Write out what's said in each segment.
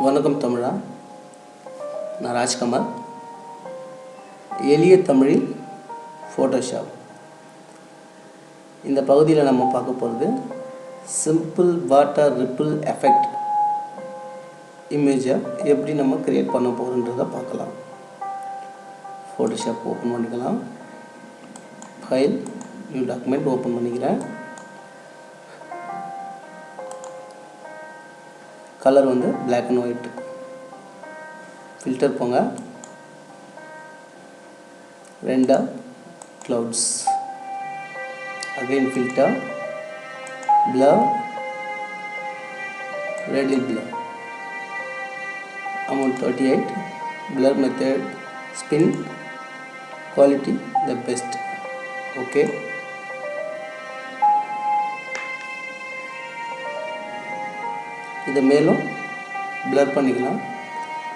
வணக்கம் தமிழா. நான் ராஜ்குமார். எளிய தமிழில் ஃபோட்டோஷாப். இந்த பகுதியில் நம்ம பார்க்க போகிறது சிம்பிள் வாட்டர் ரிப்பிள் எஃபெக்ட் இமேஜை எப்படி நம்ம க்ரியேட் பண்ண போகிறோன்றதை பார்க்கலாம். ஃபோட்டோஷாப் ஓப்பன் பண்ணிக்கலாம். ஃபைல், நியூ டாக்குமெண்ட் ஓப்பன் பண்ணிக்கிறேன். கலர் வந்து black and white. ஃபில்டர் போங்க. Render clouds. Again filter, blur, radial blur. Amount 38. Blur method, spin, quality the best. Okay. இதை மேலும் blur பண்ணிக்கலாம்.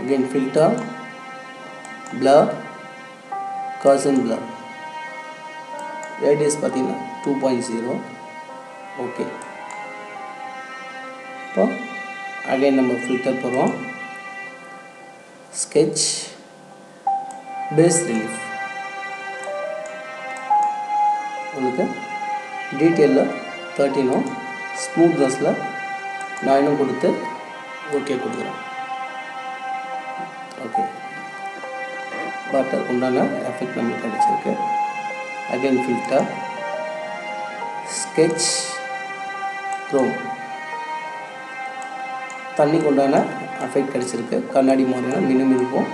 again filter, blur, Gaussian blur. radius பார்த்தீங்கன்னா 2.0. Okay. இப்போ again நம்ம filter போகிறோம். sketch, base relief. உங்களுக்கு டீட்டெயிலில் 13 ஸ்மூத்னஸில் நான் இன்னும் கொடுத்து ஓகே கொடுக்குறேன். ஓகே, வாட்டர் உண்டான எஃபெக்ட் நம்மளுக்கு கிடைச்சிருக்கு. Again filter, sketch, Chrome. தண்ணிக்கு உண்டான எஃபெக்ட் கிடைச்சிருக்கு. கண்ணாடி மாதிரியான மினுமினுக்கும்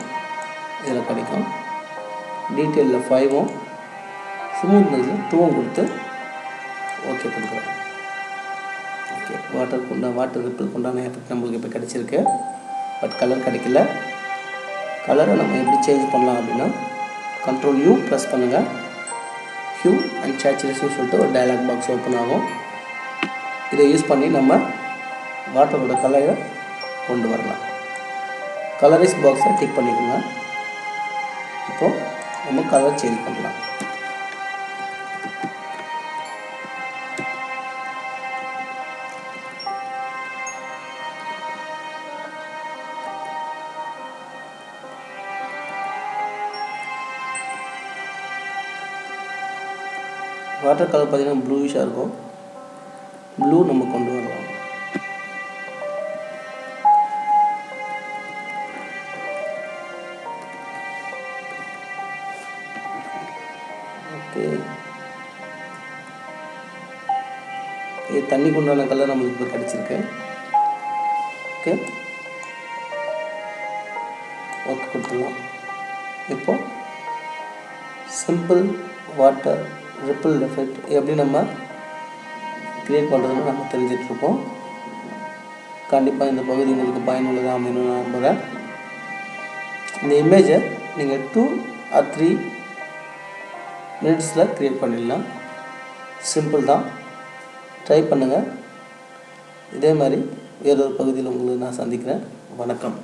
இதில் கிடைக்கும். டீட்டெயிலில் 5 ஸ்மூத்னஸில் 2 கொடுத்து ஓகே கொடுக்குறேன். வாட்டர் ரிப்பிள் கொண்டான எஃபெக்ட் நம்மளுக்கு இப்போ கிடச்சிருக்கு. பட் கலர் கிடைக்கல. கலரை நம்ம எப்படி சேஞ்ச் பண்ணலாம் அப்படின்னா கண்ட்ரோல் U ப்ரெஸ் பண்ணுங்கள். ஹியூ அண்ட் சேச்சுரேஷன் சொல்லிட்டு ஒரு டயலாக் பாக்ஸ் ஓப்பன் ஆகும். இதை யூஸ் பண்ணி நம்ம வாட்டரோட கலரை கொண்டு வரலாம். கலரைஸ் பாக்ஸை டிக் பண்ணிக்கோங்க. இப்போது நம்ம கலர் சேஞ்ச் பண்ணலாம். வாட்டர் கலர் பார்த்தீங்கன்னா ப்ளூஷாக இருக்கும். ப்ளூ நம்ம கொண்டு வரலாம். ஓகே, இது தண்ணி கொண்டான கலர் நம்மளுக்கு இப்போ கிடச்சிருக்கு. ஓகே, ஓகே கொடுத்துடலாம். இப்போது சிம்பிள் வாட்டர் ரிப்பிள் எஃபெக்ட் எப்படி நம்ம க்ரியேட் பண்ணுறதுன்னு நம்ம தெரிஞ்சிட்ருக்கோம். கண்டிப்பாக இந்த பகுதி உங்களுக்கு பயனுள்ளதாக அமையணும்னு நான் நம்புகிறேன். இந்த இமேஜை நீங்கள் 2 or 3 மினிட்ஸில் க்ரியேட் பண்ணிடலாம். சிம்பிள் தான். ட்ரை பண்ணுங்கள். இதே மாதிரி வேறொரு பகுதியில் உங்களை நான் சந்திக்கிறேன். வணக்கம்.